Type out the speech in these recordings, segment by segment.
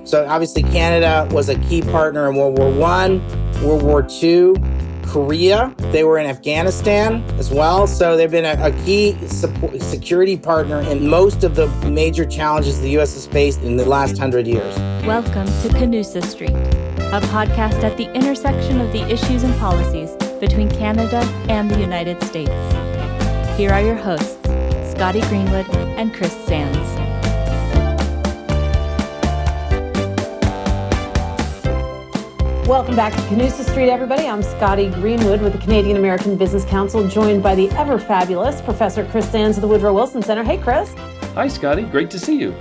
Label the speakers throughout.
Speaker 1: So obviously Canada was a key partner in World War I, World War II, Korea. They were in Afghanistan as well. So they've been a key security partner in most of the major challenges the U.S. has faced in the last 100 years.
Speaker 2: Welcome to Canusa Street, a podcast at the intersection of the issues and policies between Canada and the United States. Here are your hosts, Scotty Greenwood and Chris Sands.
Speaker 3: Welcome back to Canusa Street, everybody. I'm Scotty Greenwood with the Canadian American Business Council, joined by the ever-fabulous Professor Chris Sands of the Woodrow Wilson Center. Hey, Chris.
Speaker 4: Hi, Scotty. Great to see you.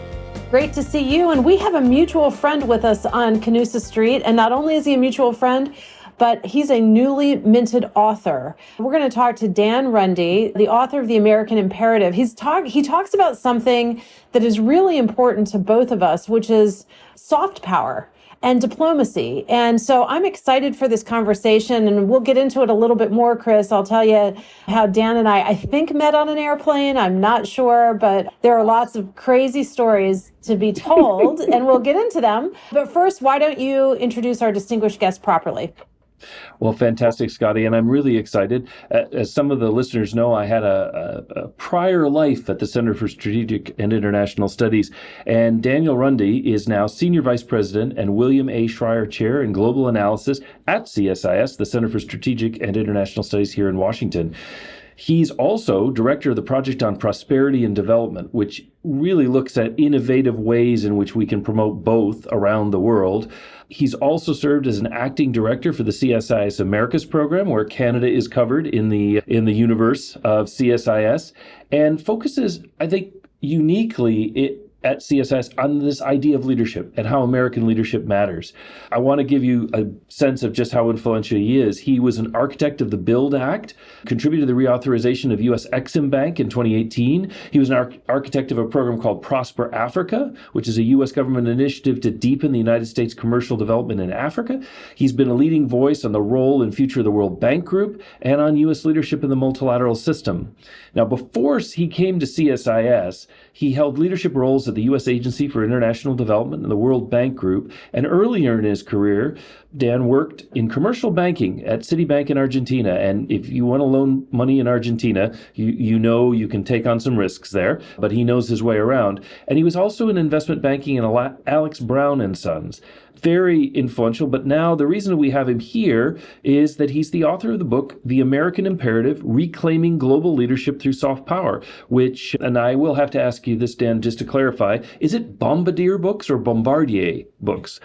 Speaker 3: Great to see you. And we have a mutual friend with us on Canusa Street. And not only is he a mutual friend, but he's a newly minted author. We're going to talk to Dan Runde, the author of The American Imperative. He talks about something that is really important to both of us, which is soft power and diplomacy. And so I'm excited for this conversation, and we'll get into it a little bit more, Chris. I'll tell you how Dan and I think, met on an airplane. I'm not sure, but there are lots of crazy stories to be told, and we'll get into them. But first, why don't you introduce our distinguished guest properly?
Speaker 4: Well, fantastic, Scotty, and I'm really excited. As some of the listeners know, I had a prior life at the Center for Strategic and International Studies, and Daniel Runde is now Senior Vice President and William A. Schreier Chair in Global Analysis at CSIS, the Center for Strategic and International Studies here in Washington. He's also director of the Project on Prosperity and Development, which really looks at innovative ways in which we can promote both around the world. He's also served as an acting director for the CSIS Americas program, where Canada is covered in the universe of CSIS, and focuses, I think, uniquely at CSIS on this idea of leadership and how American leadership matters. I want to give you a sense of just how influential he is. He was an architect of the BUILD Act, contributed to the reauthorization of U.S. Exim Bank in 2018. He was an architect of a program called Prosper Africa, which is a U.S. government initiative to deepen the United States commercial development in Africa. He's been a leading voice on the role and future of the World Bank Group and on U.S. leadership in the multilateral system. Now, before he came to CSIS, he held leadership roles at the U.S. Agency for International Development and the World Bank Group. And earlier in his career, Dan worked in commercial banking at Citibank in Argentina. And if you want to loan money in Argentina, you know you can take on some risks there, but he knows his way around. And he was also in investment banking in Alex. Brown and Sons. Very influential, but now the reason we have him here is that he's the author of the book, The American Imperative, Reclaiming Global Leadership Through Soft Power, which, and I will have to ask you this, Dan, just to clarify, is it Bombardier Books or Bombardier Books?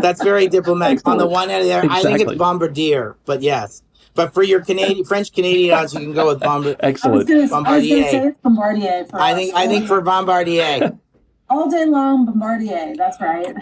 Speaker 1: That's very diplomatic. On the one hand, there,
Speaker 4: Exactly.
Speaker 1: I think it's Bombardier, but yes. But for your French Canadian audience, you can go with Bombardier.
Speaker 4: Excellent.
Speaker 5: I was going to say it's Bombardier.
Speaker 1: I think for Bombardier.
Speaker 5: All day long, Bombardier. That's right.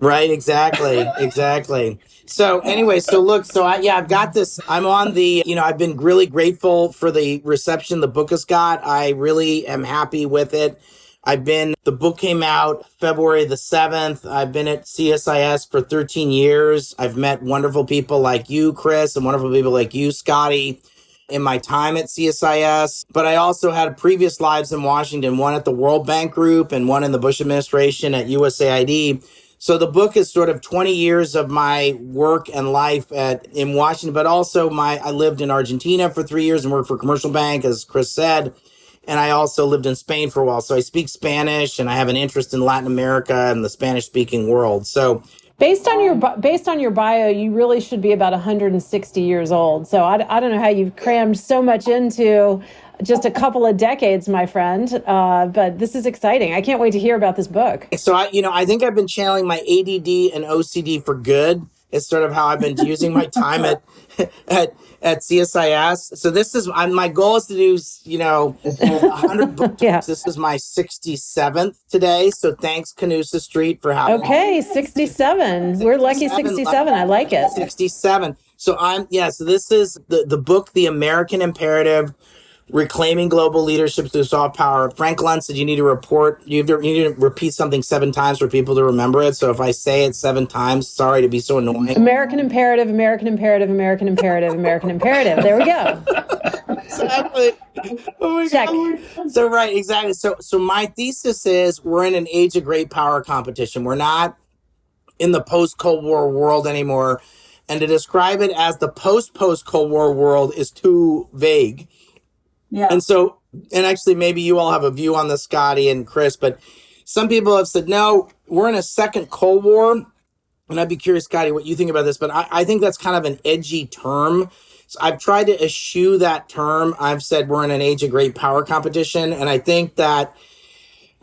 Speaker 1: Right, exactly. So anyway, I've got this. I'm on the, I've been really grateful for the reception the book has got. I really am happy with it. The book came out February the 7th. I've been at CSIS for 13 years. I've met wonderful people like you, Chris, and wonderful people like you, Scotty, in my time at CSIS. But I also had previous lives in Washington, one at the World Bank Group and one in the Bush administration at USAID. So the book is sort of 20 years of my work and life in Washington, but also I lived in Argentina for 3 years and worked for a commercial bank, as Chris said. And I also lived in Spain for a while. So I speak Spanish and I have an interest in Latin America and the Spanish-speaking world. So
Speaker 3: based on your bio, you really should be about 160 years old. So I don't know how you've crammed so much into just a couple of decades, my friend. But this is exciting. I can't wait to hear about this book.
Speaker 1: So I think I've been channeling my ADD and OCD for good. It's sort of how I've been using my time at CSIS. So this is my goal is to do 100 books. Yeah. This is my 67th today. So thanks Canusa Street for having me.
Speaker 3: Okay, 67. We're lucky 67. I like it.
Speaker 1: 67. So so this is the book, The American Imperative, reclaiming global leadership through soft power. Frank Luntz said you need to you need to repeat something 7 times for people to remember it. So if I say it 7 times, sorry to be so annoying.
Speaker 3: American imperative, American imperative, American imperative, American imperative. There we go.
Speaker 1: Exactly. Oh my
Speaker 3: Check.
Speaker 1: God. So right, exactly. So my thesis is we're in an age of great power competition. We're not in the post-Cold War world anymore. And to describe it as the post-Cold War world is too vague.
Speaker 5: Yeah.
Speaker 1: And actually, maybe you all have a view on this, Scotty and Chris, but some people have said, no, we're in a second Cold War. And I'd be curious, Scotty, what you think about this, but I think that's kind of an edgy term. So I've tried to eschew that term. I've said we're in an age of great power competition. And I think that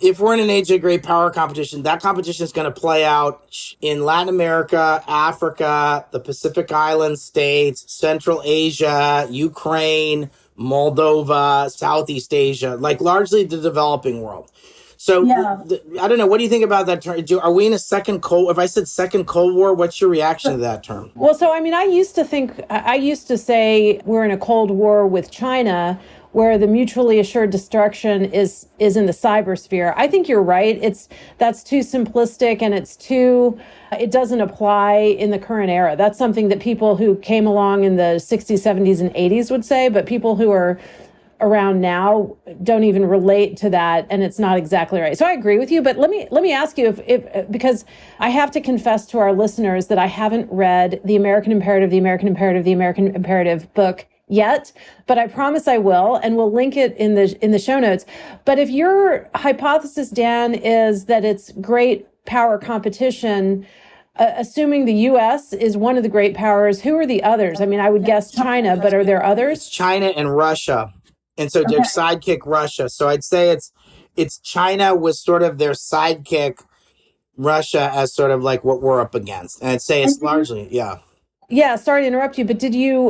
Speaker 1: if we're in an age of great power competition, that competition is going to play out in Latin America, Africa, the Pacific Island states, Central Asia, Ukraine, Moldova, Southeast Asia, like largely the developing world. So
Speaker 5: Yeah.
Speaker 1: I don't know. What do you think about that term? Are we in a second Cold? If I said second Cold War, what's your reaction to that term?
Speaker 3: Well, so I mean, I used to say we're in a Cold War with China, where the mutually assured destruction is in the cybersphere. I think you're right. That's too simplistic, and it doesn't apply in the current era. That's something that people who came along in the 60s, 70s, and 80s would say, but people who are around now don't even relate to that, and it's not exactly right. So I agree with you, but let me ask you if because I have to confess to our listeners that I haven't read the American Imperative, the American Imperative, the American Imperative book yet, but I promise I will, and we'll link it in the show notes. But if your hypothesis, Dan, is that it's great power competition, assuming the U.S. is one of the great powers, who are the others? I mean, I would guess China, but are there others?
Speaker 1: It's China and Russia. And so their sidekick Russia. So I'd say it's China was sort of their sidekick, Russia as sort of like what we're up against. And I'd say it's largely, yeah.
Speaker 3: Yeah, sorry to interrupt you, but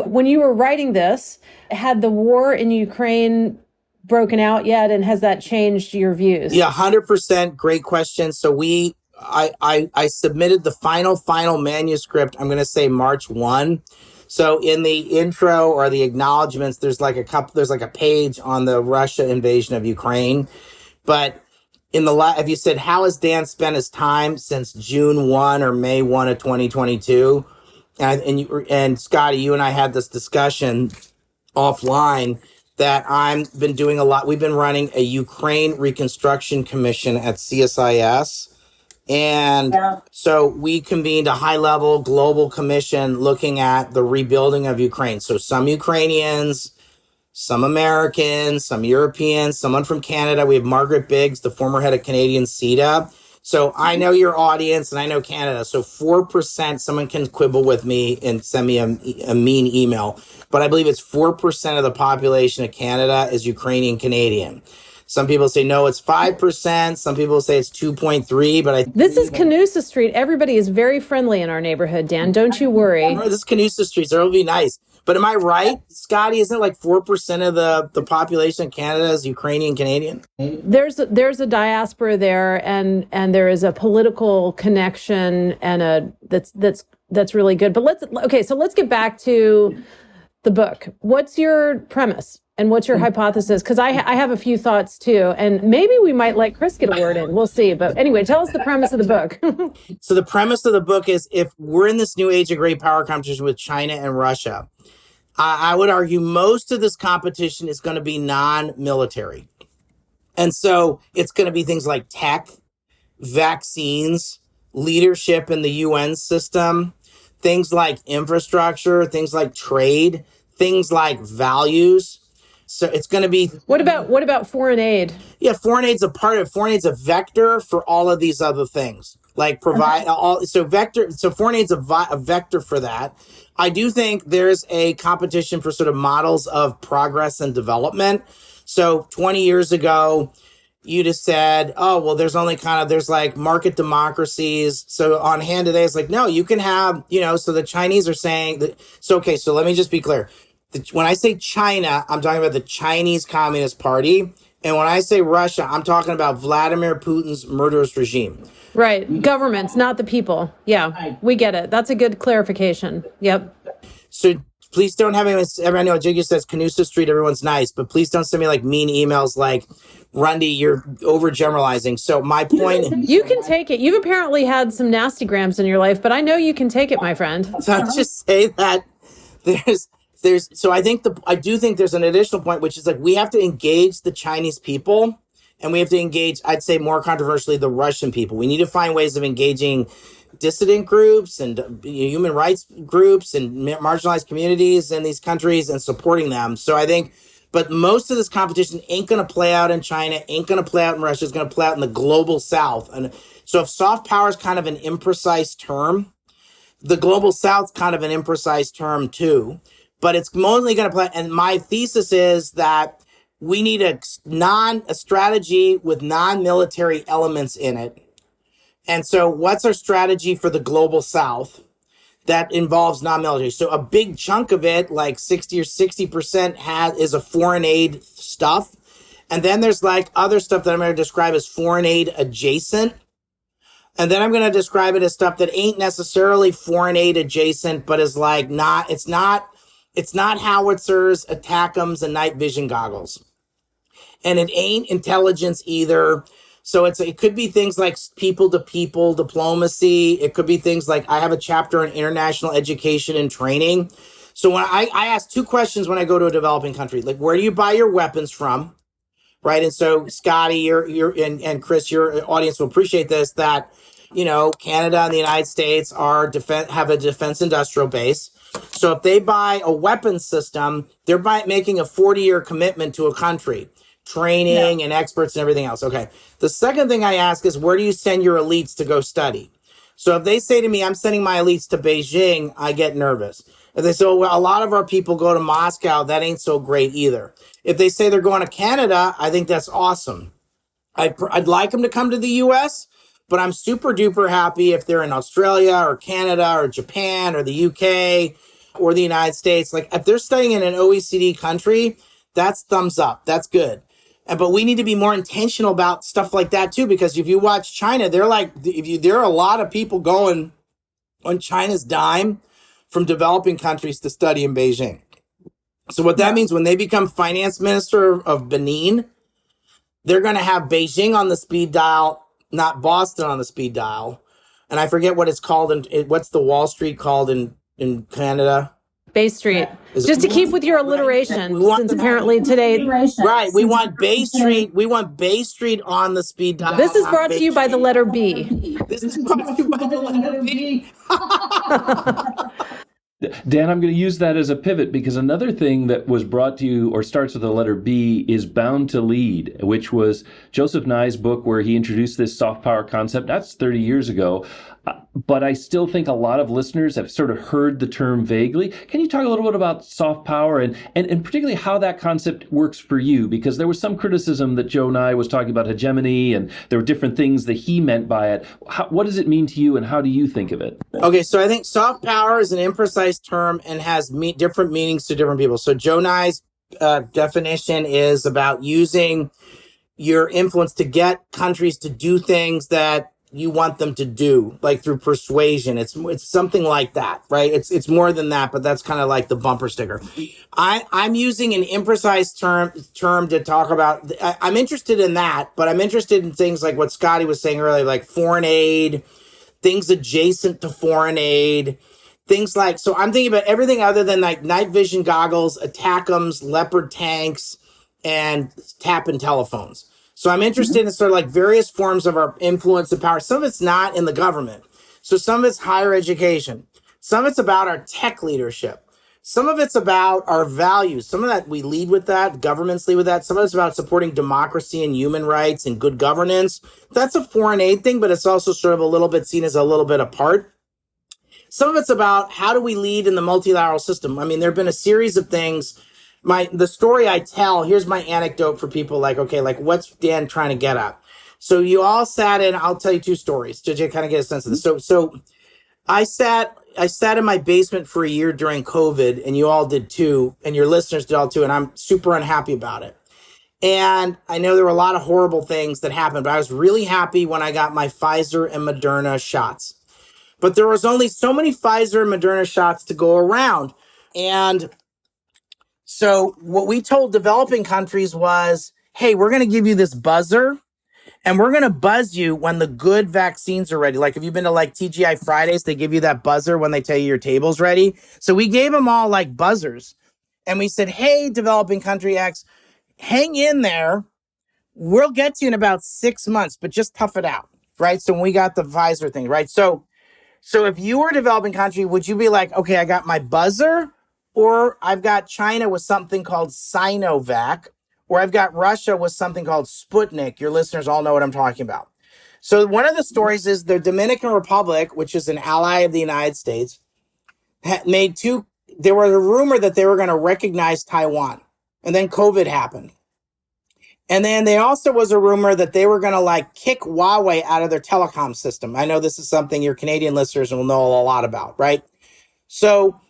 Speaker 3: when you were writing this, had the war in Ukraine broken out yet? And has that changed your views?
Speaker 1: Yeah, 100%. Great question. So I submitted the final manuscript, I'm going to say March 1. So in the intro or the acknowledgments, there's like a page on the Russia invasion of Ukraine. But if you said, how has Dan spent his time since June 1 or May 1 of 2022? And Scotty, you and I had this discussion offline that I've been doing a lot. We've been running a Ukraine Reconstruction Commission at CSIS. And so we convened a high-level global commission looking at the rebuilding of Ukraine. So some Ukrainians, some Americans, some Europeans, someone from Canada. We have Margaret Biggs, the former head of Canadian CETA. So I know your audience and I know Canada. So 4%, someone can quibble with me and send me a mean email. But I believe it's 4% of the population of Canada is Ukrainian Canadian. Some people say, no, it's 5%. Some people say it's 2.3, but
Speaker 3: this is Canusa Street. Everybody is very friendly in our neighborhood, Dan. Don't you worry.
Speaker 1: This is Canusa Street, so it'll be nice. But am I right, Scotty? Isn't it like 4% of the population of Canada is Ukrainian Canadian?
Speaker 3: There's a diaspora there, and there is a political connection, and that's really good. But let's get back to the book. What's your premise? And what's your hypothesis? Because I have a few thoughts too, and maybe we might let Chris get a word in. We'll see. But anyway, tell us the premise of the book.
Speaker 1: So the premise of the book is if we're in this new age of great power competition with China and Russia, I would argue most of this competition is going to be non-military. And so it's going to be things like tech, vaccines, leadership in the UN system, things like infrastructure, things like trade, things like values. So it's going to be.
Speaker 3: What about foreign aid?
Speaker 1: Yeah, foreign aid's a part of it. Foreign aid's a vector for all of these other things. Like provide all. So foreign aid's a vector for that. I do think there's a competition for sort of models of progress and development. So 20 years ago, you'd have said, oh, well, there's like market democracies. So on hand today, it's like, no, you can have, so the Chinese are saying that. So, okay, so let me just be clear. When I say China, I'm talking about the Chinese Communist Party. And when I say Russia, I'm talking about Vladimir Putin's murderous regime.
Speaker 3: Right. Governments, not the people. Yeah, we get it. That's a good clarification. Yep.
Speaker 1: So please don't have anyone. I know Jiggy says Canusa Street, everyone's nice, but please don't send me like mean emails like, Rundy, you're overgeneralizing. So my point.
Speaker 3: You can take it. You've apparently had some nasty grams in your life, but I know you can take it, my friend.
Speaker 1: So I just say that so I do think there's an additional point, which is like we have to engage the Chinese people, and we have to engage, I'd say more controversially, the Russian people. We need to find ways of engaging dissident groups and human rights groups and marginalized communities in these countries and supporting them. So I think, but most of this competition ain't going to play out in China, ain't going to play out in Russia, it's going to play out in the global South. And so if soft power is kind of an imprecise term, the global South's kind of an imprecise term too, but it's mostly going to play. And my thesis is that we need a strategy with non-military elements in it. And so what's our strategy for the global South that involves non-military? So a big chunk of it, like 60 or 60% is a foreign aid stuff. And then there's like other stuff that I'm going to describe as foreign aid adjacent. And then I'm going to describe it as stuff that ain't necessarily foreign aid adjacent, but is like it's not howitzers, ATACMS, and night vision goggles. And it ain't intelligence either. So it could be things like people to people diplomacy. It could be things like I have a chapter on international education and training. So when I ask two questions when I go to a developing country, like where do you buy your weapons from? Right. And so Scotty, and Chris, your audience will appreciate this, that, Canada and the United States have a defense industrial base. So if they buy a weapons system, they're making a 40-year commitment to a country, training and experts and everything else. Okay. The second thing I ask is, where do you send your elites to go study? So if they say to me, I'm sending my elites to Beijing, I get nervous. If they say, well, a lot of our people go to Moscow, that ain't so great either. If they say they're going to Canada, I think that's awesome. I'd like them to come to the US, but I'm super duper happy if they're in Australia or Canada or Japan or the UK or the United States. Like if they're studying in an OECD country, that's thumbs up. That's good. But we need to be more intentional about stuff like that too, because if you watch China, there are a lot of people going on China's dime from developing countries to study in Beijing. So what that means, when they become finance minister of Benin, they're going to have Beijing on the speed dial, not Boston on the speed dial. And I forget what it's called. What's the Wall Street called in Canada?
Speaker 3: Bay Street. Just to keep with your alliteration, since apparently today.
Speaker 1: Right. We want Bay Street. We want Bay Street on the speed dial.
Speaker 3: This is brought to you by the letter B.
Speaker 1: This is brought to you by the letter B.
Speaker 4: Dan, I'm going to use that as a pivot, because another thing that was brought to you or starts with the letter B is Bound to Lead, which was Joseph Nye's book where he introduced this soft power concept. That's 30 years ago. But I still think a lot of listeners have sort of heard the term vaguely. Can you talk a little bit about soft power and particularly how that concept works for you? Because there was some criticism that Joe Nye was talking about hegemony, and there were different things that he meant by it. What does it mean to you, and how do you think of it?
Speaker 1: Okay, so I think soft power is an imprecise term and has different meanings to different people. So Joe Nye's definition is about using your influence to get countries to do things that you want them to do, like through persuasion. It's something like that, right? It's more than that, but that's kind of like the bumper sticker. I'm using an imprecise term to talk about. I'm interested in that, but I'm interested in things like what Scotty was saying earlier, like foreign aid, things adjacent to foreign aid, things like, so I'm thinking about everything other than like night vision goggles, ATACMS, Leopard tanks, and tap-in telephones. So I'm interested in sort of like various forms of our influence and power. Some of it's not in the government. So some of it's higher education. Some of it's about our tech leadership. Some of it's about our values. Some of that we lead with that, governments lead with that. Some of it's about supporting democracy and human rights and good governance. That's a foreign aid thing, but it's also sort of a little bit seen as a little bit apart. Some of it's about how do we lead in the multilateral system. I mean, there have been a series of things. The story I tell, here's my anecdote for people like, okay, like what's Dan trying to get at? So you all sat in, I'll tell you two stories to kind of get a sense of this. So I sat in my basement for a year during COVID, and you all did too, and your listeners did all too, and I'm super unhappy about it. And I know there were a lot of horrible things that happened, but I was really happy when I got my Pfizer and Moderna shots. But there was only so many Pfizer and Moderna shots to go around. And so what we told developing countries was, hey, we're going to give you this buzzer and we're going to buzz you when the good vaccines are ready. Like if you've been to like TGI Fridays, they give you that buzzer when they tell you your table's ready. So we gave them all like buzzers. And we said, hey, developing country X, hang in there. We'll get to you in about 6 months, but just tough it out, right? So when we got the Pfizer thing, right? So if you were a developing country, would you be like, okay, I got my buzzer, or I've got China with something called Sinovac, or I've got Russia with something called Sputnik? Your listeners all know what I'm talking about. So one of the stories is the Dominican Republic, which is an ally of the United States, made two. There was a rumor that they were going to recognize Taiwan, and then COVID happened. And then there also was a rumor that they were going to like kick Huawei out of their telecom system. I know this is something your Canadian listeners will know a lot about, right? So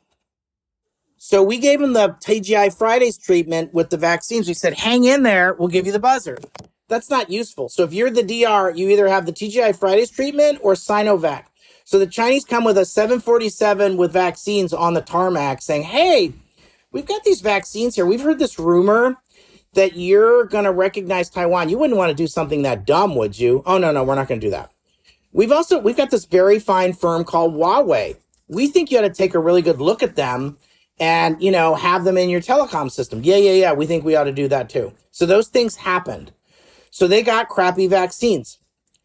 Speaker 1: we gave them the TGI Fridays treatment with the vaccines. We said, hang in there, we'll give you the buzzer. That's not useful. So if you're the DR, you either have the TGI Fridays treatment or Sinovac. So the Chinese come with a 747 with vaccines on the tarmac saying, hey, we've got these vaccines here. We've heard this rumor that you're going to recognize Taiwan. You wouldn't want to do something that dumb, would you? Oh, no, we're not going to do that. We've got this very fine firm called Huawei. We think you ought to take a really good look at them and, have them in your telecom system. Yeah. We think we ought to do that too. So those things happened. So they got crappy vaccines.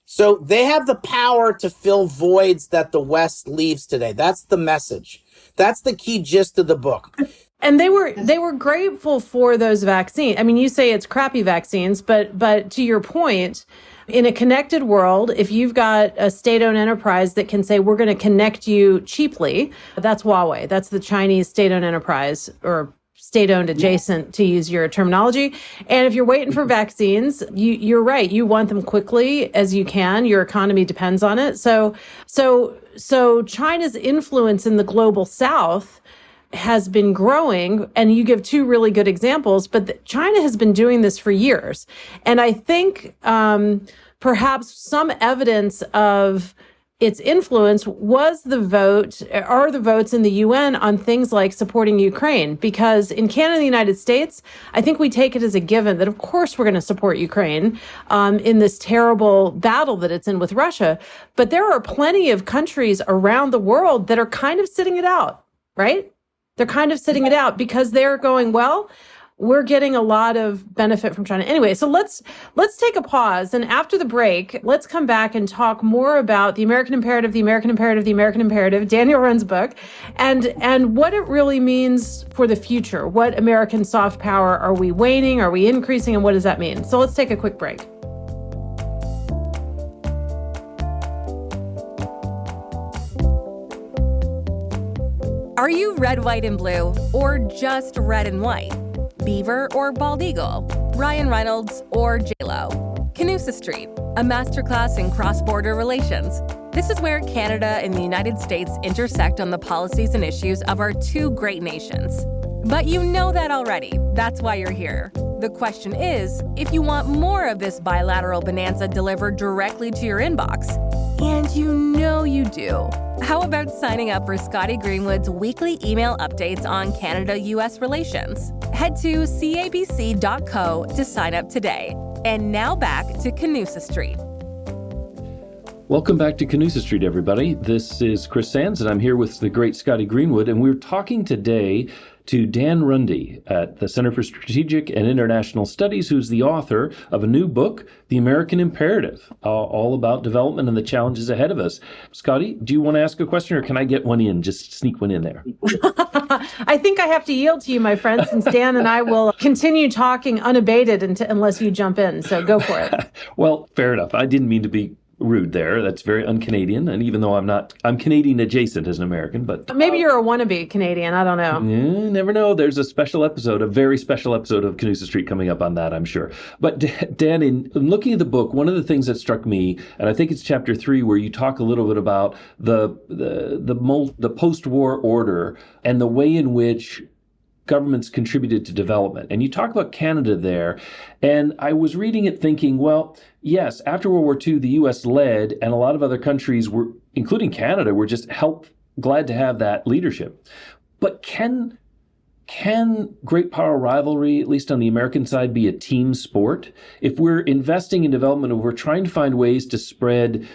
Speaker 1: So they have the power to fill voids that the West leaves today. That's the message. That's the key gist of the book.
Speaker 3: And they were grateful for those vaccines. I mean, you say it's crappy vaccines, but to your point, in a connected world, if you've got a state-owned enterprise that can say, we're going to connect you cheaply, that's Huawei. That's the Chinese state-owned enterprise, or state-owned adjacent, to use your terminology. And if you're waiting for vaccines, you're right. You want them quickly as you can. Your economy depends on it. So China's influence in the global South has been growing, and you give two really good examples, but China has been doing this for years. And I think perhaps some evidence of its influence are the votes in the UN on things like supporting Ukraine. Because in Canada and the United States, I think we take it as a given that, of course, we're going to support Ukraine in this terrible battle that it's in with Russia. But there are plenty of countries around the world that are kind of sitting it out, right? They're kind of sitting it out because they're going, well, we're getting a lot of benefit from China. Anyway, so let's take a pause. And after the break, let's come back and talk more about the American Imperative, the American Imperative, the American Imperative, Daniel Runde's book, and what it really means for the future. What American soft power are we waning? Are we increasing? And what does that mean? So let's take a quick break.
Speaker 2: Are you red, white, and blue, or just red and white? Beaver or bald eagle? Ryan Reynolds or J-Lo? Canusa Street, a masterclass in cross-border relations. This is where Canada and the United States intersect on the policies and issues of our two great nations. But you know that already. That's why you're here. The question is, if you want more of this bilateral bonanza delivered directly to your inbox, and you know you do, how about signing up for Scotty Greenwood's weekly email updates on Canada-US relations? Head to cabc.co to sign up today. And now back to Canusa Street.
Speaker 4: Welcome back to Canusa Street, everybody. This is Chris Sands, and I'm here with the great Scotty Greenwood, and we're talking today to Dan Runde at the Center for Strategic and International Studies, who's the author of a new book, The American Imperative, all about development and the challenges ahead of us. Scotty, do you want to ask a question, or can I get one in? Just sneak one in there.
Speaker 3: I think I have to yield to you, my friend, since Dan and I will continue talking unabated unless you jump in. So go for it.
Speaker 4: Well, fair enough. I didn't mean to be rude there. That's very un-Canadian. And even though I'm Canadian adjacent as an American, but
Speaker 3: maybe you're a wannabe Canadian. I don't know.
Speaker 4: Yeah, never know. There's a very special episode of Canusa Street coming up on that, I'm sure. But Dan, in looking at the book, one of the things that struck me, and I think it's chapter 3, where you talk a little bit about the post-war order and the way in which governments contributed to development. And you talk about Canada there. And I was reading it thinking, well, yes, after World War II, the U.S. led, and a lot of other countries including Canada, were just glad to have that leadership. But can can great power rivalry, at least on the American side, be a team sport? If we're investing in development, if we're trying to find ways to spread,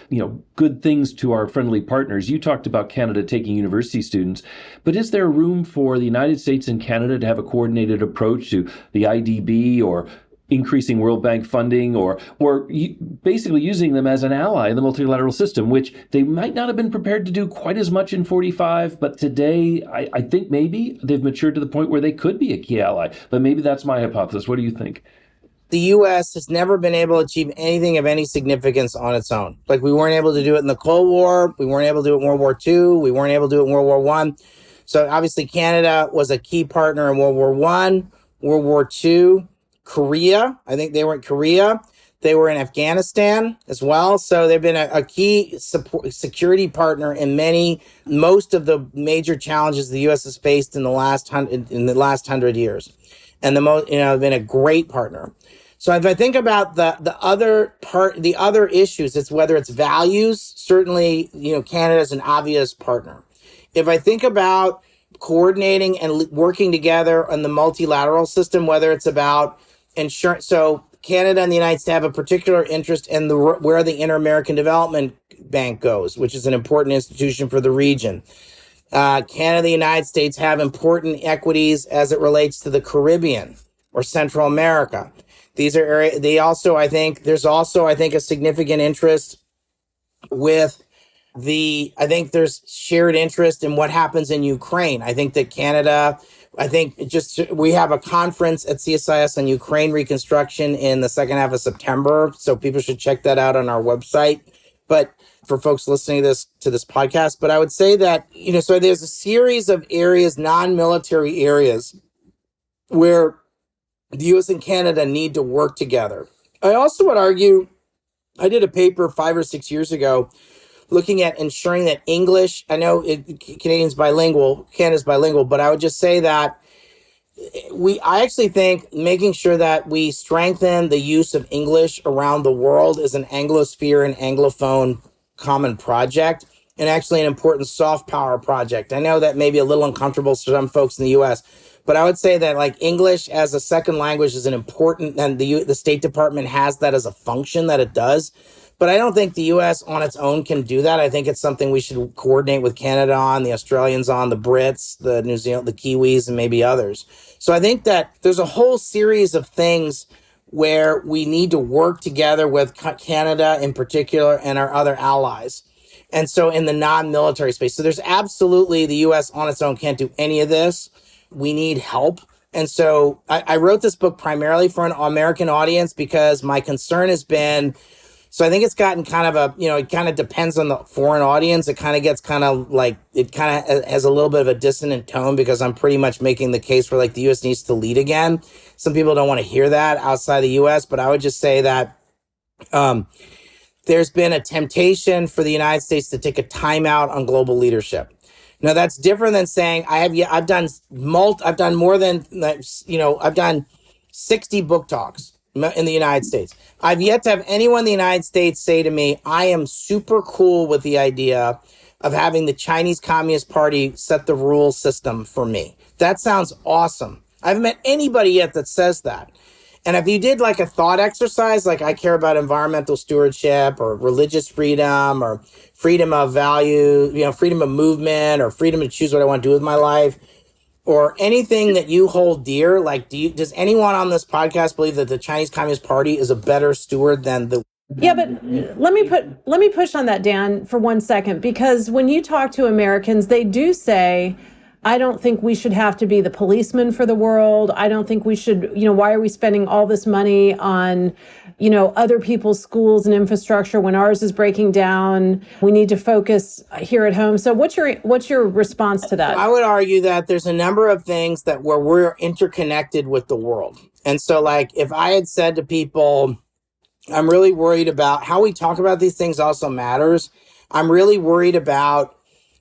Speaker 4: good things to our friendly partners, you talked about Canada taking university students, but is there room for the United States and Canada to have a coordinated approach to the IDB or increasing World Bank funding or basically using them as an ally in the multilateral system, which they might not have been prepared to do quite as much in 45, but today I think maybe they've matured to the point where they could be a key ally. But maybe that's my hypothesis. What do you think?
Speaker 1: The U.S. has never been able to achieve anything of any significance on its own. Like, we weren't able to do it in the Cold War. We weren't able to do it in World War II. We weren't able to do it in World War One. So obviously Canada was a key partner in World War One, World War II, Korea. I think they were in Korea. They were in Afghanistan as well. So they've been a key security partner in most of the major challenges the U.S. has faced in the last 100 years. And they've been a great partner. So if I think about the other issues, it's whether it's values, certainly, Canada is an obvious partner. If I think about coordinating and working together on the multilateral system, whether it's about insurance, so Canada and the United States have a particular interest in where the Inter-American Development Bank goes, which is an important institution for the region. Canada and the United States have important equities as it relates to the Caribbean or Central America. These are areas. There's also a significant interest with I think there's shared interest in what happens in Ukraine. I think that Canada, we have a conference at CSIS on Ukraine reconstruction in the second half of September. So people should check that out on our website. But for folks listening to this podcast, but I would say that, so there's a series of areas, non-military areas, where the U.S. and Canada need to work together. I also would argue, I did a paper 5 or 6 years ago looking at ensuring that English, I know Canada's bilingual, but I would just say that I actually think making sure that we strengthen the use of English around the world is an Anglosphere and Anglophone common project, and actually an important soft power project. I know that may be a little uncomfortable to some folks in the U.S., but I would say that like English as a second language is an important, and the State Department has that as a function that it does. But I don't think the U.S. on its own can do that. I think it's something we should coordinate with Canada on, the Australians on, the Brits, the New Zealand, the Kiwis, and maybe others. So I think that there's a whole series of things where we need to work together with Canada in particular and our other allies. And so in the non-military space, so there's absolutely, the U.S. on its own can't do any of this. We need help. And so I wrote this book primarily for an American audience because my concern has been, so I think it's gotten kind of it kind of depends on the foreign audience. It kind of gets it kind of has a little bit of a dissonant tone because I'm pretty much making the case for like the U.S. needs to lead again. Some people don't want to hear that outside the U.S., but I would just say that there's been a temptation for the United States to take a timeout on global leadership. Now that's different than saying I've done more than, I've done 60 book talks in the United States. I've yet to have anyone in the United States say to me, I am super cool with the idea of having the Chinese Communist Party set the rule system for me. That sounds awesome. I haven't met anybody yet that says that. And if you did like a thought exercise, like I care about environmental stewardship or religious freedom or freedom of value, freedom of movement or freedom to choose what I want to do with my life, or anything that you hold dear, like does anyone on this podcast believe that the Chinese Communist Party is a better steward than the...
Speaker 3: Yeah, but let me push on that, Dan, for 1 second, because when you talk to Americans, they do say, I don't think we should have to be the policeman for the world. I don't think we should, why are we spending all this money on, other people's schools and infrastructure when ours is breaking down? We need to focus here at home. So what's your response to that?
Speaker 1: I would argue that there's a number of things where we're interconnected with the world. And so like if I had said to people, I'm really worried about how we talk about these things also matters. I'm really worried about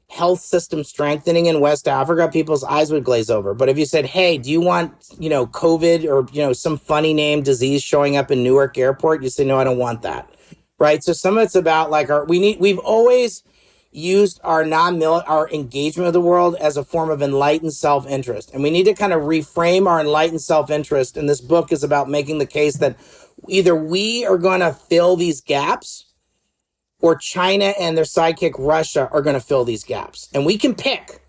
Speaker 1: health system strengthening in West Africa, people's eyes would glaze over. But if you said, hey, do you want, COVID or, some funny name disease showing up in Newark airport? You say, no, I don't want that. Right. So some of it's about like we've always, used our our engagement with the world as a form of enlightened self-interest. And we need to kind of reframe our enlightened self-interest. And this book is about making the case that either we are going to fill these gaps or China and their sidekick Russia are going to fill these gaps. And we can pick.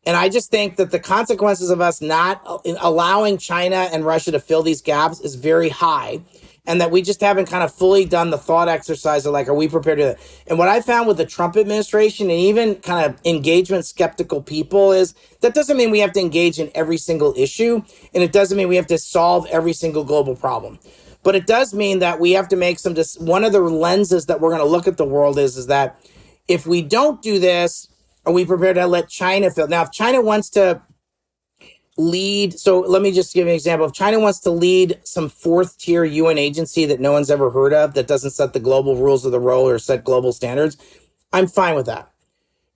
Speaker 1: And I just think that the consequences of us not allowing China and Russia to fill these gaps is very high. And that we just haven't kind of fully done the thought exercise of like, are we prepared to do that? And what I found with the Trump administration and even kind of engagement skeptical people is that doesn't mean we have to engage in every single issue. And it doesn't mean we have to solve every single global problem. But it does mean that we have to make one of the lenses that we're going to look at the world is that if we don't do this, are we prepared to let China fill? Now, if China wants to lead, so let me just give you an example. If China wants to lead some fourth tier UN agency that no one's ever heard of, that doesn't set the global rules of the road or set global standards, I'm fine with that.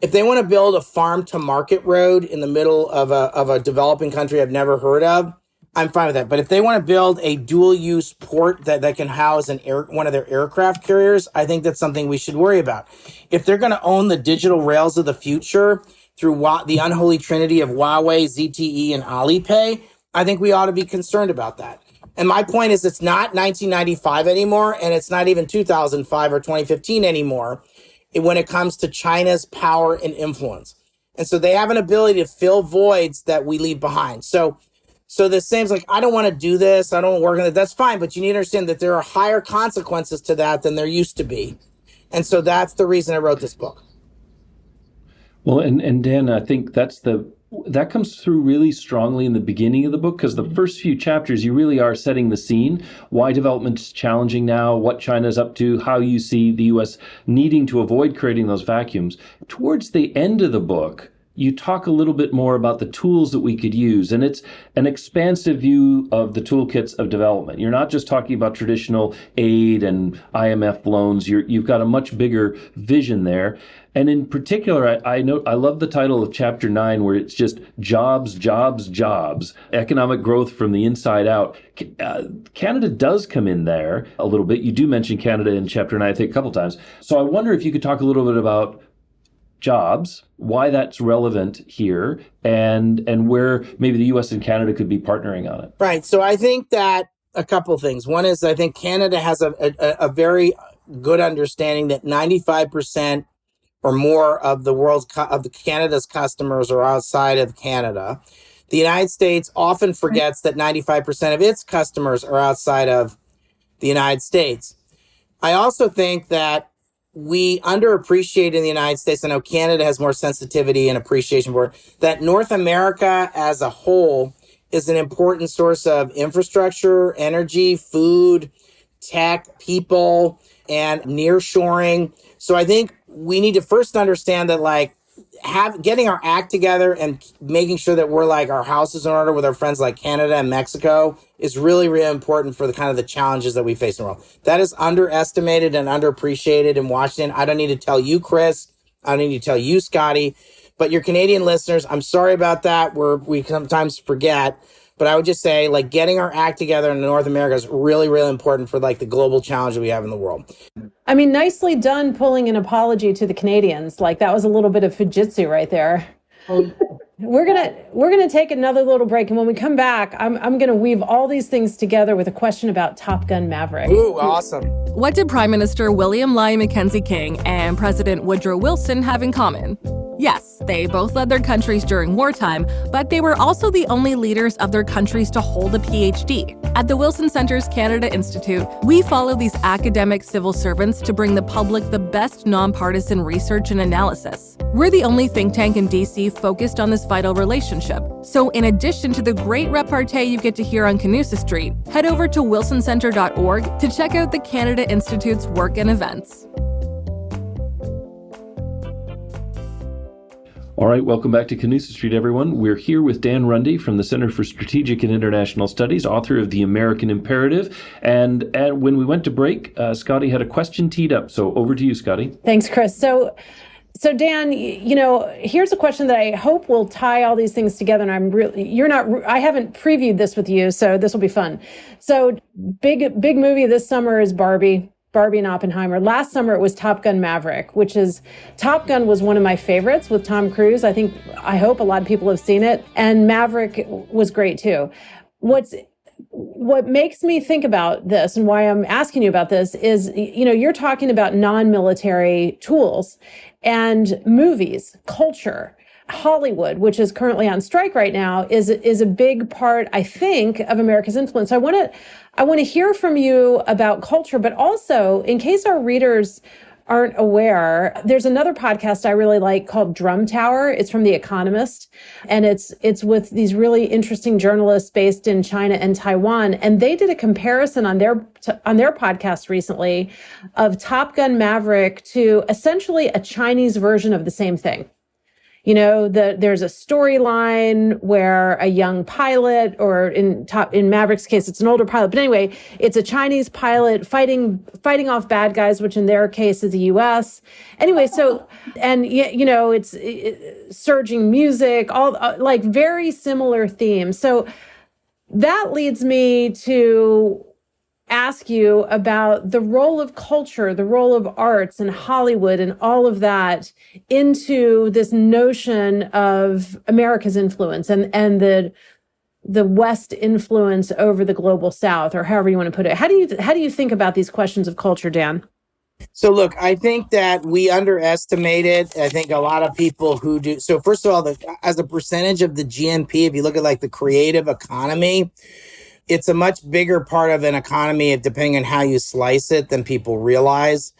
Speaker 1: If they want to build a farm to market road in the middle of a developing country I've never heard of, I'm fine with that. But if they want to build a dual use port that can house one of their aircraft carriers, I think that's something we should worry about. If they're going to own the digital rails of the future through the unholy trinity of Huawei, ZTE, and Alipay, I think we ought to be concerned about that. And my point is it's not 1995 anymore, and it's not even 2005 or 2015 anymore when it comes to China's power and influence. And so they have an ability to fill voids that we leave behind. So the same like, I don't want to do this, I don't work on it, that's fine, but you need to understand that there are higher consequences to that than there used to be. And so that's the reason I wrote this book.
Speaker 4: Well, and Dan, I think that comes through really strongly in the beginning of the book, because the first few chapters, you really are setting the scene, why development is challenging now, what China's up to, how you see the U.S. needing to avoid creating those vacuums. Towards the end of the book, you talk a little bit more about the tools that we could use, and it's an expansive view of the toolkits of development. You're not just talking about traditional aid and IMF loans. You've got a much bigger vision there. And in particular, I love the title of chapter 9, where it's just jobs, jobs, jobs, economic growth from the inside out. Canada does come in there a little bit. You do mention Canada in chapter 9, I think, a couple times. So I wonder if you could talk a little bit about jobs, why that's relevant here, and where maybe the U.S. and Canada could be partnering on it.
Speaker 1: Right. So I think that a couple of things. One is I think Canada has a very good understanding that 95% or more of Canada's customers are outside of Canada. The United States often forgets that 95% of its customers are outside of the United States. I also think that we underappreciate in the United States, I know Canada has more sensitivity and appreciation for it, that North America as a whole is an important source of infrastructure, energy, food, tech, people, and nearshoring. So I think we need to first understand that getting our act together and making sure that we're our house is in order with our friends like Canada and Mexico is really, really important for the kind of the challenges that we face in the world. That is underestimated and underappreciated in Washington. I don't need to tell you, Chris. I don't need to tell you, Scotty. But your Canadian listeners, I'm sorry about that. We sometimes forget. But I would just say, getting our act together in North America is really, really important for the global challenge that we have in the world.
Speaker 3: I mean, nicely done pulling an apology to the Canadians. That was a little bit of Fujitsu right there. We're gonna take another little break, and when we come back, I'm gonna weave all these things together with a question about Top Gun Maverick.
Speaker 1: Ooh, awesome.
Speaker 6: What did Prime Minister William Lyon Mackenzie King and President Woodrow Wilson have in common? Yes, they both led their countries during wartime, but they were also the only leaders of their countries to hold a PhD. At the Wilson Center's Canada Institute, we follow these academic civil servants to bring the public the best nonpartisan research and analysis. We're the only think tank in DC focused on this vital relationship. So in addition to the great repartee you get to hear on Canusa Street, head over to wilsoncenter.org to check out the Canada Institute's work and events.
Speaker 4: All right, welcome back to Canusa Street, everyone. We're here with Dan Runde from the Center for Strategic and International Studies, author of The American Imperative. And when we went to break, Scotty had a question teed up. So over to you, Scotty.
Speaker 3: Thanks, Chris. So Dan, here's a question that I hope will tie all these things together. And I haven't previewed this with you, so this will be fun. So big movie this summer is Barbie Barbie and Oppenheimer. Last summer it was Top Gun Maverick, Top Gun was one of my favorites with Tom Cruise. I hope a lot of people have seen it. And Maverick was great too. What makes me think about this and why I'm asking you about this is, you're talking about non-military tools and movies, culture. Hollywood, which is currently on strike right now, is a big part, I think, of America's influence. I want to hear from you about culture, but also, in case our readers aren't aware, there's another podcast I really like called Drum Tower. It's from The Economist, and it's with these really interesting journalists based in China and Taiwan. And they did a comparison on their podcast recently of Top Gun Maverick to essentially a Chinese version of the same thing. There's a storyline where a young pilot, or in Maverick's case, it's an older pilot. But anyway, it's a Chinese pilot fighting off bad guys, which in their case is the U.S. Anyway, it's surging music, all like very similar themes. So that leads me to ask you about the role of culture, the role of arts and Hollywood and all of that into this notion of America's influence and the West influence over the global South, or however you want to put it. How do you think about these questions of culture, Dan?
Speaker 1: So look, I think that we underestimated. I think a lot of people who do. So first of all, as a percentage of the GNP, if you look at like the creative economy, it's a much bigger part of an economy, depending on how you slice it, than people realize.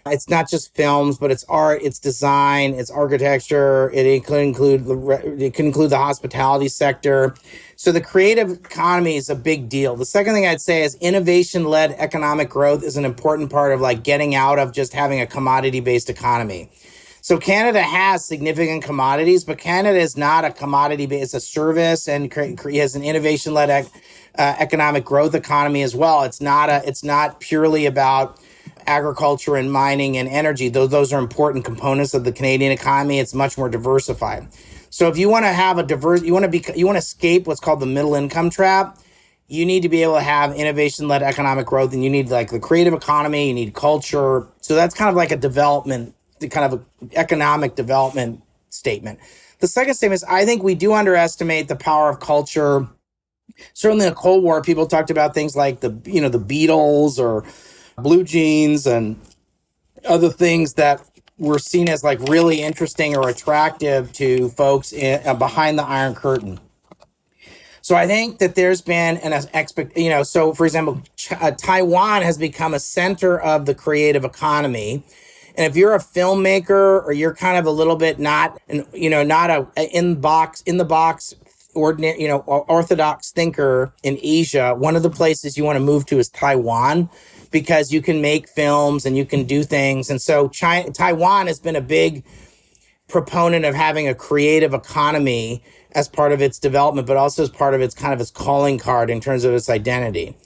Speaker 1: It's not just films, but it's art, it's design, it's architecture. It could include the hospitality sector. So the creative economy is a big deal. The second thing I'd say is innovation-led economic growth is an important part of like getting out of just having a commodity-based economy. So Canada has significant commodities, but Canada is not a commodity based, it's a service, and has an innovation-led economic growth economy as well. It's not purely about agriculture and mining and energy. Those are important components of the Canadian economy. It's much more diversified. So if you want to have you want to escape what's called the middle income trap, you need to be able to have innovation-led economic growth, and you need like the creative economy, you need culture. So that's kind of like the kind of economic development statement. The second statement is, I think we do underestimate the power of culture. Certainly in the Cold War, people talked about things like the Beatles or Blue Jeans and other things that were seen as like really interesting or attractive to folks behind the Iron Curtain. So I think that there's been so for example, Taiwan has become a center of the creative economy. And if you're a filmmaker, or you're kind of a little bit not a in the box ordinary, orthodox thinker in Asia, one of the places you want to move to is Taiwan, because you can make films and you can do things. And so Taiwan has been a big proponent of having a creative economy as part of its development, but also as part of its calling card in terms of its identity.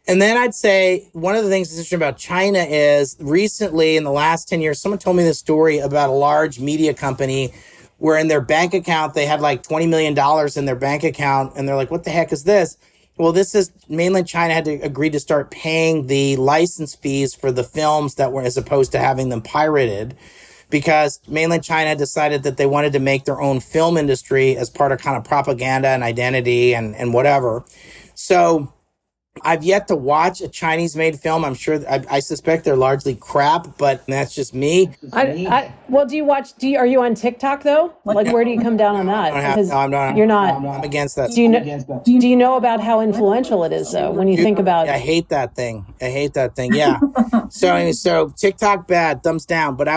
Speaker 1: And then I'd say one of the things that's interesting about China is recently, in the last 10 years, someone told me this story about a large media company where in their bank account, they had like $20 million in their bank account. And they're like, what the heck is this? Well, this is mainland China had to agree to start paying the license fees for the films that were, as opposed to having them pirated, because mainland China decided that they wanted to make their own film industry as part of kind of propaganda and identity and whatever. So I've yet to watch a Chinese-made film. I'm sure, I suspect they're largely crap, but that's just me.
Speaker 3: Well, do you watch? Are you on TikTok though? Like, where do you come down on that? You're not.
Speaker 1: I'm against that.
Speaker 3: Do you know about how influential it is though? When you think about,
Speaker 1: I hate that thing. Yeah. So TikTok bad, thumbs down. But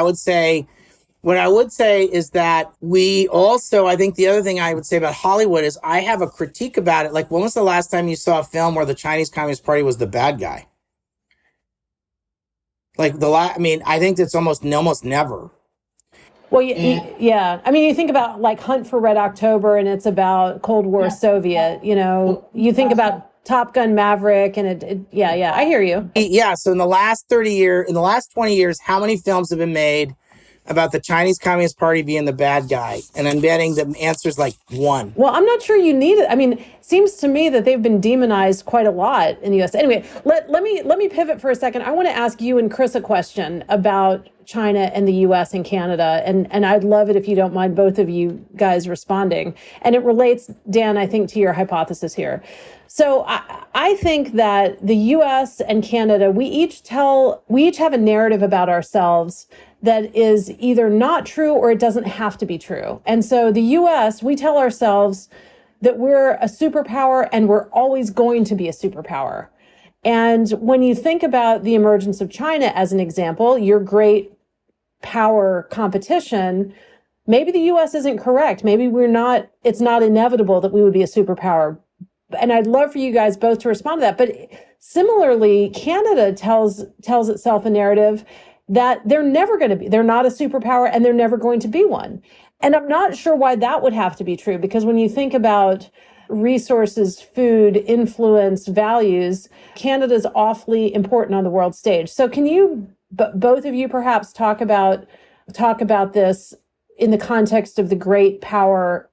Speaker 1: what I would say is that I think the other thing I would say about Hollywood is I have a critique about it. Like, when was the last time you saw a film where the Chinese Communist Party was the bad guy? Like I think it's almost never.
Speaker 3: Well, yeah. I mean, you think about like Hunt for Red October, and it's about Cold War Soviet. You think about Top Gun Maverick, and I hear you.
Speaker 1: Yeah. So in the last 20 years, how many films have been made about the Chinese Communist Party being the bad guy? And I'm betting the answer is like 1.
Speaker 3: Well, I'm not sure you need it. I mean, it seems to me that they've been demonized quite a lot in the U.S. Anyway, let me pivot for a second. I want to ask you and Chris a question about China and the U.S. and Canada, and I'd love it if you don't mind both of you guys responding. And it relates, Dan, I think, to your hypothesis here. So I think that the U.S. and Canada, we each have a narrative about ourselves that is either not true or it doesn't have to be true. And so the US, we tell ourselves that we're a superpower and we're always going to be a superpower. And when you think about the emergence of China as an example, your great power competition, maybe the US isn't correct. Maybe it's not inevitable that we would be a superpower. And I'd love for you guys both to respond to that. But similarly, Canada tells itself a narrative that they're not a superpower and they're never going to be one. And I'm not sure why that would have to be true, because when you think about resources, food, influence, values, Canada's awfully important on the world stage. So can you, both of you perhaps talk about this in the context of the great power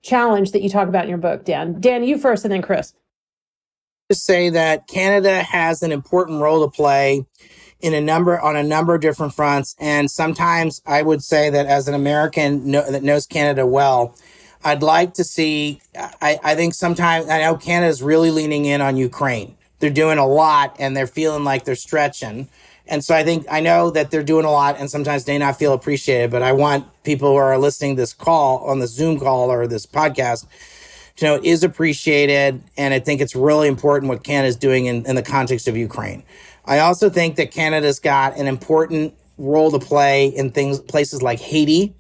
Speaker 3: challenge that you talk about in your book, Dan? Dan, you first and then Chris.
Speaker 1: Just say that Canada has an important role to play on a number of different fronts. And sometimes I would say that as an American that knows Canada well, I'd like to see, I think sometimes, I know Canada's really leaning in on Ukraine. They're doing a lot and they're feeling like they're stretching. And so I know that they're doing a lot and sometimes they not feel appreciated, but I want people who are listening to this call on the Zoom call or this podcast to know it is appreciated. And I think it's really important what Canada's doing in the context of Ukraine. I also think that Canada's got an important role to play in places like Haiti,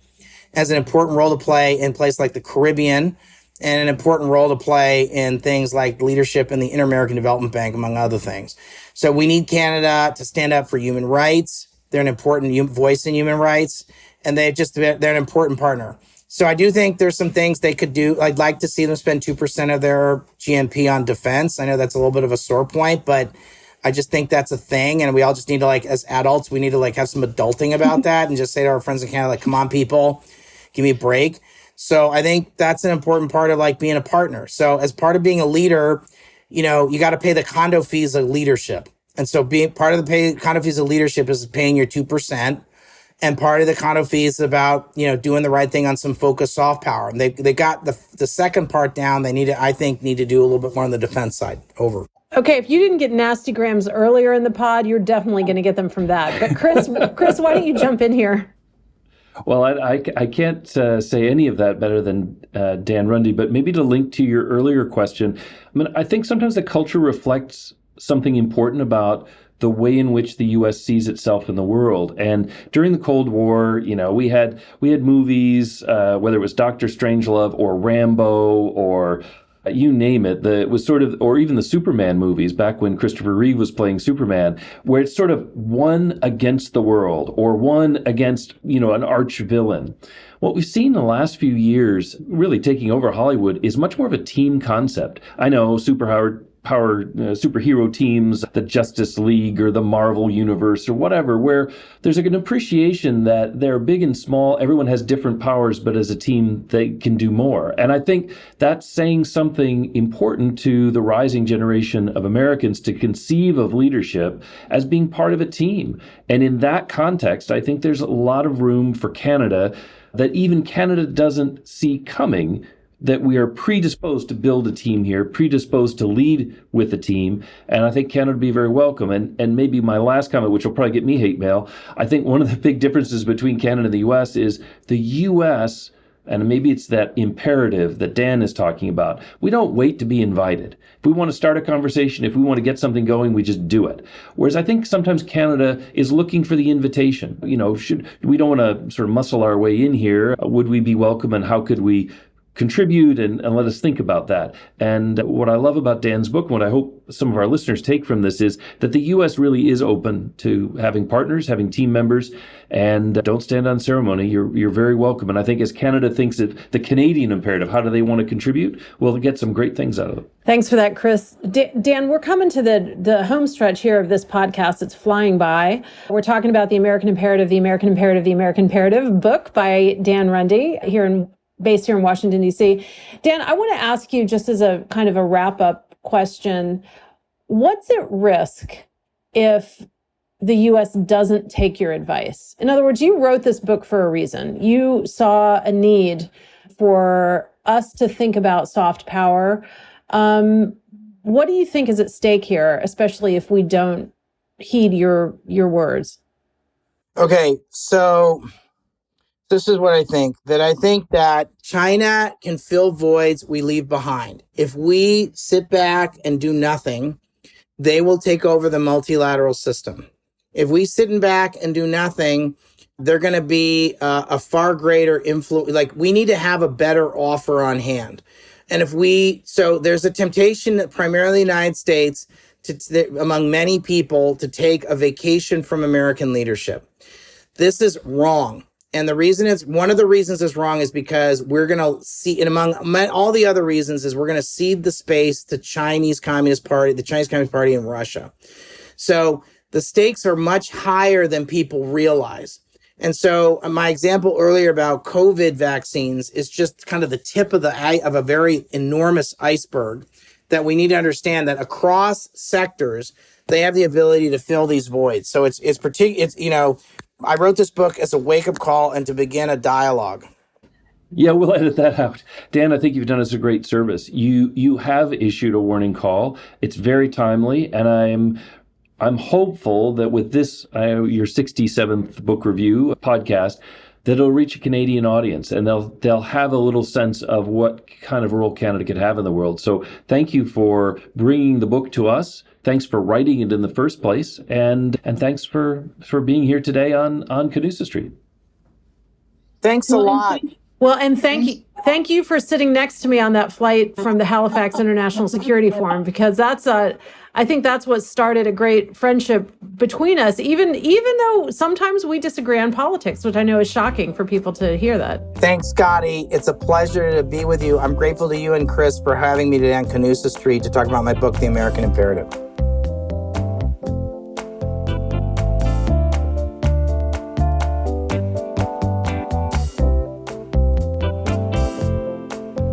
Speaker 1: has an important role to play in places like the Caribbean, and an important role to play in things like leadership in the Inter-American Development Bank, among other things. So we need Canada to stand up for human rights. They're an important voice in human rights, and they're an important partner. So I do think there's some things they could do. I'd like to see them spend 2% of their GNP on defense. I know that's a little bit of a sore point, but I just think that's a thing. And we all just need to, as adults, we need to have some adulting about that and just say to our friends in Canada, come on, people, give me a break. So I think that's an important part of being a partner. So as part of being a leader, you got to pay the condo fees of leadership. And so being part of the condo fees of leadership is paying your 2%. And part of the condo fees is about, doing the right thing on some focused soft power. And they got the second part down. They need to do a little bit more on the defense side. Over.
Speaker 3: Okay, if you didn't get nasty grams earlier in the pod, you're definitely going to get them from that. But Chris, why don't you jump in here?
Speaker 4: Well, I can't say any of that better than Dan Runde, but maybe to link to your earlier question, I think sometimes the culture reflects something important about the way in which the U.S. sees itself in the world. And during the Cold War, we had movies, whether it was Dr. Strangelove or Rambo or you name it, it was sort of, or even the Superman movies back when Christopher Reeve was playing Superman, where it's sort of one against the world or one against, an arch villain. What we've seen in the last few years, really taking over Hollywood, is much more of a team concept. I know superhero teams, the Justice League or the Marvel Universe or whatever, where there's an appreciation that they're big and small, everyone has different powers, but as a team, they can do more. And I think that's saying something important to the rising generation of Americans to conceive of leadership as being part of a team. And in that context, I think there's a lot of room for Canada that even Canada doesn't see coming, that we are predisposed to build a team here, predisposed to lead with a team. And I think Canada would be very welcome. And maybe my last comment, which will probably get me hate mail, I think one of the big differences between Canada and the U.S. is the U.S., and maybe it's that imperative that Dan is talking about. We don't wait to be invited. If we want to start a conversation, if we want to get something going, we just do it. Whereas I think sometimes Canada is looking for the invitation. We don't want to sort of muscle our way in here. Would we be welcome and how could we contribute and let us think about that. And what I love about Dan's book, what I hope some of our listeners take from this, is that the U.S. really is open to having partners, having team members, and don't stand on ceremony. You're very welcome. And I think as Canada thinks of the Canadian imperative, how do they want to contribute? We'll get some great things out of it.
Speaker 3: Thanks for that, Chris. Dan, we're coming to the home stretch here of this podcast. It's flying by. We're talking about The American Imperative, The American Imperative, The American Imperative book by Dan Runde, based here in Washington, D.C. Dan, I want to ask you, just as a kind of a wrap-up question, what's at risk if the U.S. doesn't take your advice? In other words, you wrote this book for a reason. You saw a need for us to think about soft power. What do you think is at stake here, especially if we don't heed your words?
Speaker 1: Okay, so this is what I think that China can fill voids we leave behind. If we sit back and do nothing, they will take over the multilateral system. If we sit back and do nothing, they're going to be a far greater influence. Like, we need to have a better offer on hand. And so there's a temptation that primarily the United States, among many people, to take a vacation from American leadership. This is wrong. And one of the reasons it's wrong is because we're going to see, and among all the other reasons, is we're going to cede the space to the Chinese Communist Party and Russia. So the stakes are much higher than people realize. And so my example earlier about COVID vaccines is just kind of the tip of a very enormous iceberg that we need to understand that across sectors, they have the ability to fill these voids. So I wrote this book as a wake-up call and to begin a dialogue.
Speaker 4: Yeah, we'll edit that out. Dan, I think you've done us a great service. You have issued a warning call. It's very timely, and I'm hopeful that with this, your 67th book review podcast, that it'll reach a Canadian audience, and they'll have a little sense of what kind of role Canada could have in the world. So thank you for bringing the book to us. Thanks for writing it in the first place, and thanks for being here today on Canusa Street.
Speaker 1: Thanks a lot.
Speaker 3: Well, and thank you for sitting next to me on that flight from the Halifax International Security Forum, because I think that's what started a great friendship between us, even though sometimes we disagree on politics, which I know is shocking for people to hear that.
Speaker 1: Thanks, Scotty. It's a pleasure to be with you. I'm grateful to you and Chris for having me today on Canusa Street to talk about my book, The American Imperative.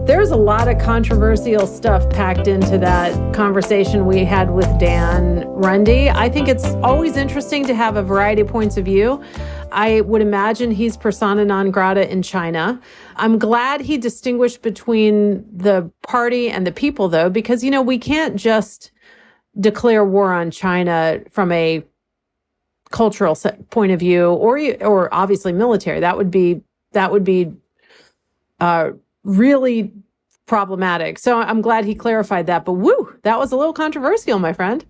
Speaker 3: There's a lot of controversial stuff packed into that conversation we had with Dan Runde. I think it's always interesting to have a variety of points of view. I would imagine he's persona non grata in China. I'm glad he distinguished between the party and the people, though, because, we can't just declare war on China from a cultural point of view or obviously military. That would be really problematic. So I'm glad he clarified that. But that was a little controversial, my friend.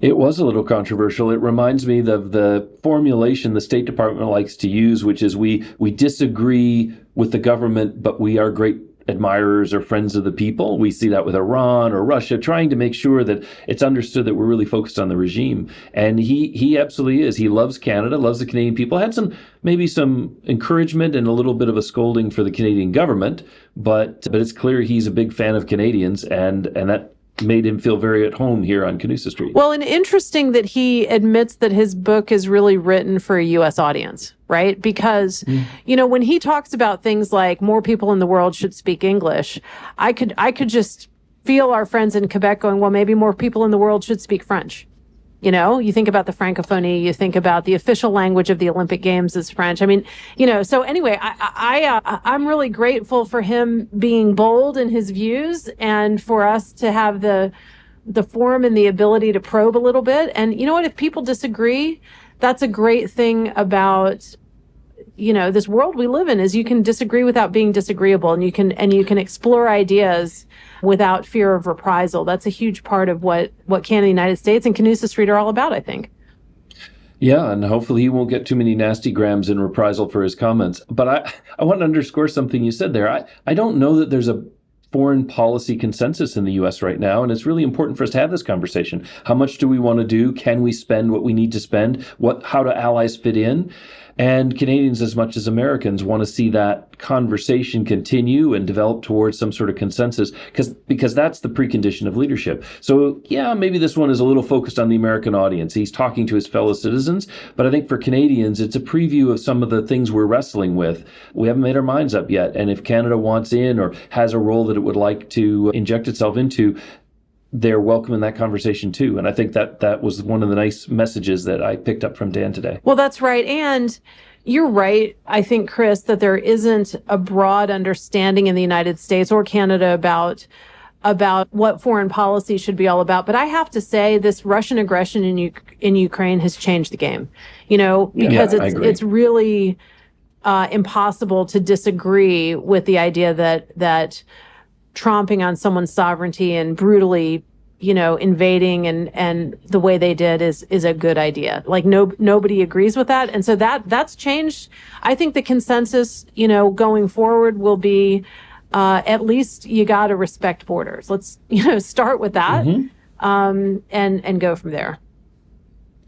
Speaker 4: It was a little controversial. It reminds me of the formulation the State Department likes to use, which is we disagree with the government, but we are great admirers or friends of the people. We see that with Iran or Russia, trying to make sure that it's understood that we're really focused on the regime. And he absolutely is. He loves Canada, loves the Canadian people. Had maybe some encouragement and a little bit of a scolding for the Canadian government, but it's clear he's a big fan of Canadians, and that made him feel very at home here on Canusa Street.
Speaker 3: Well, and interesting that he admits that his book is really written for a U.S. audience, right? Because, when he talks about things like more people in the world should speak English, I could just feel our friends in Quebec going, well, maybe more people in the world should speak French. You think about the Francophonie, you think about the official language of the Olympic Games is French. I mean, so anyway, I'm really grateful for him being bold in his views and for us to have the forum and the ability to probe a little bit. And you know what, if people disagree, that's a great thing about, this world we live in, is you can disagree without being disagreeable, and you can explore ideas without fear of reprisal. That's a huge part of what Canada and the United States and Canusa Street are all about, I think.
Speaker 4: Yeah, and hopefully he won't get too many nasty grams in reprisal for his comments. But I want to underscore something you said there. I don't know that there's a foreign policy consensus in the U.S. right now, and it's really important for us to have this conversation. How much do we want to do? Can we spend what we need to spend? How do allies fit in? And Canadians, as much as Americans, want to see that conversation continue and develop towards some sort of consensus, because that's the precondition of leadership. So, yeah, maybe this one is a little focused on the American audience. He's talking to his fellow citizens, but I think for Canadians, it's a preview of some of the things we're wrestling with. We haven't made our minds up yet, and if Canada wants in or has a role that it would like to inject itself into, they're welcome in that conversation too. And I think that was one of the nice messages that I picked up from Dan today.
Speaker 3: Well, that's right. And you're right, I think, Chris, that there isn't a broad understanding in the United States or Canada about what foreign policy should be all about. But I have to say, this Russian aggression in Ukraine has changed the game, because it's really impossible to disagree with the idea that tromping on someone's sovereignty and brutally, invading and the way they did is a good idea. Like nobody agrees with that. And so that's changed. I think the consensus, going forward will be, at least you got to respect borders. Let's, start with that, and go from there.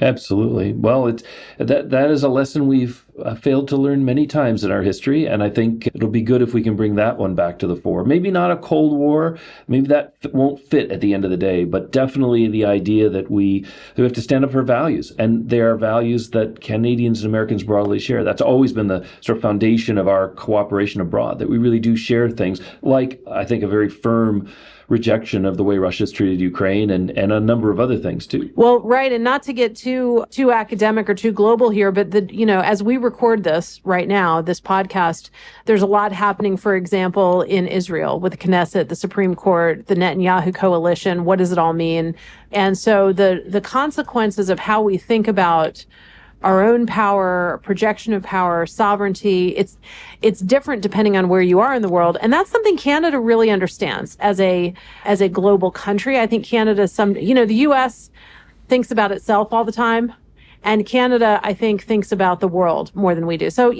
Speaker 4: Absolutely. Well, that is a lesson we've failed to learn many times in our history, and I think it'll be good if we can bring that one back to the fore. Maybe not a Cold War, maybe that won't fit at the end of the day, but definitely the idea that we have to stand up for values, and they are values that Canadians and Americans broadly share. That's always been the sort of foundation of our cooperation abroad, that we really do share things like, I think, a very firm rejection of the way Russia's treated Ukraine and a number of other things too.
Speaker 3: Well, right. And not to get too academic or too global here, but as we record this right now, this podcast, there's a lot happening, for example, in Israel with the Knesset, the Supreme Court, the Netanyahu coalition. What does it all mean? And so the consequences of how we think about our own power, projection of power, sovereignty, it's different depending on where you are in the world. And that's something Canada really understands as a global country. I think Canada, the US thinks about itself all the time. And Canada, I think, thinks about the world more than we do. So,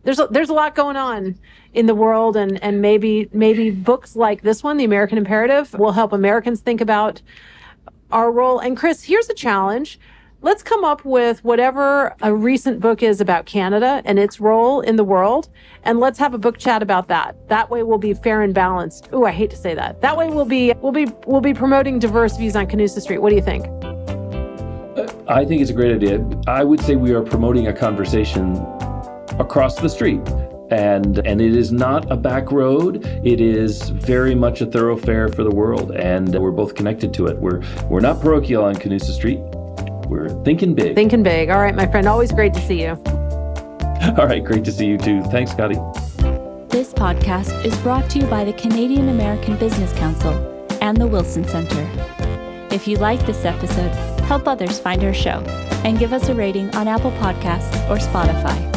Speaker 3: there's a lot going on in the world, and maybe books like this one, The American Imperative, will help Americans think about our role. And Chris, here's a challenge. Let's come up with whatever a recent book is about Canada and its role in the world, and let's have a book chat about that. That way we'll be fair and balanced. Ooh, I hate to say that. That way we'll be promoting diverse views on Canusa Street. What do you think?
Speaker 4: I think it's a great idea. I would say we are promoting a conversation across the street. And it is not a back road. It is very much a thoroughfare for the world, and we're both connected to it. We're not parochial on Canusa Street. We're thinking big.
Speaker 3: Thinking big. All right, my friend. Always great to see you.
Speaker 4: All right. Great to see you too. Thanks, Scotty.
Speaker 2: This podcast is brought to you by the Canadian American Business Council and the Wilson Center. If you like this episode, help others find our show and give us a rating on Apple Podcasts or Spotify.